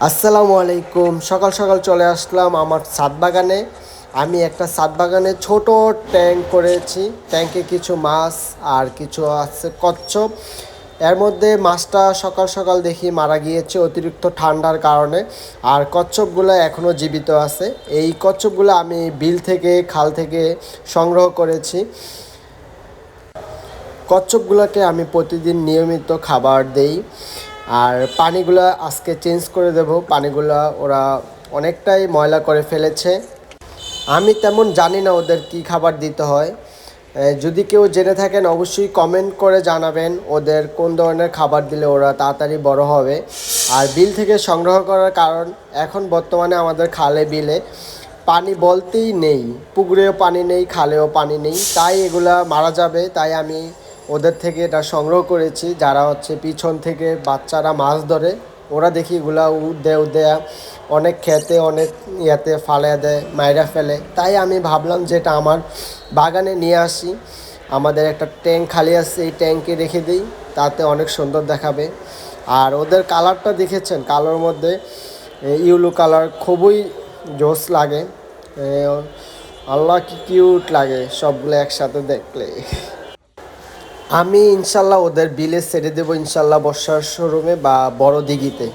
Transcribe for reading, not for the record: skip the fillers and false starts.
আসসালামু আলাইকুম। সকাল সকাল চলে আসলাম আমার ছাদ বাগানে। আমি একটা ছাদ বাগানে ছোট ট্যাঙ্ক করেছি। ট্যাঙ্কে কিছু মাছ আর কিছু আছে কচ্ছপ। এর মধ্যে মাছটা সকাল সকাল দেখি মারা গিয়েছে অতিরিক্ত ঠান্ডার কারণে, আর কচ্ছপগুলো এখনও জীবিত আছে। এই কচ্ছপগুলো আমি বিল থেকে খাল থেকে সংগ্রহ করেছি। কচ্ছপগুলোকে আমি প্রতিদিন নিয়মিত খাবার দেই, আর পানিগুলো আজকে চেঞ্জ করে দেব। পানিগুলো ওরা অনেকটাই ময়লা করে ফেলেছে। আমি তেমন জানি না ওদের কি খাবার দিতে হয়। যদি কেউ জেনে থাকেন অবশ্যই কমেন্ট করে জানাবেন ওদের কোন ধরনের খাবার দিলে ওরা তাড়াতাড়ি বড় হবে। আর বিল থেকে সংগ্রহ করার কারণ, এখন বর্তমানে আমাদের খালে বিলে পানি বলতেই নেই, পুকুরেও পানি নেই, খালেও পানি নেই, তাই এগুলা মারা যাবে। তাই আমি ওদের থেকে এটা সংগ্রহ করেছি। যারা হচ্ছে পিছন থেকে বাচ্চারা মাছ ধরে, ওরা দেখি এগুলা উদে উদে অনেক খেতে অনেক ইয়াতে ফালে দেয়, মাইরা ফেলে। তাই আমি ভাবলাম যে এটা আমার বাগানে নিয়ে আসি। আমাদের একটা ট্যাঙ্ক খালি আছে, এই ট্যাঙ্কে রেখে দিই, তাতে অনেক সুন্দর দেখাবে। আর ওদের কালারটা দেখেছেন, কালোর মধ্যে ইউলো কালার খুবই জোস লাগে। এ, আল্লাহ কি কিউট লাগে সবগুলো একসাথে দেখলে। আমি ইনশাল্লাহ ওদের বিলে ছেড়ে দেবো, ইনশাল্লাহ বর্ষার শোরুমে বা বড় দিঘিতে।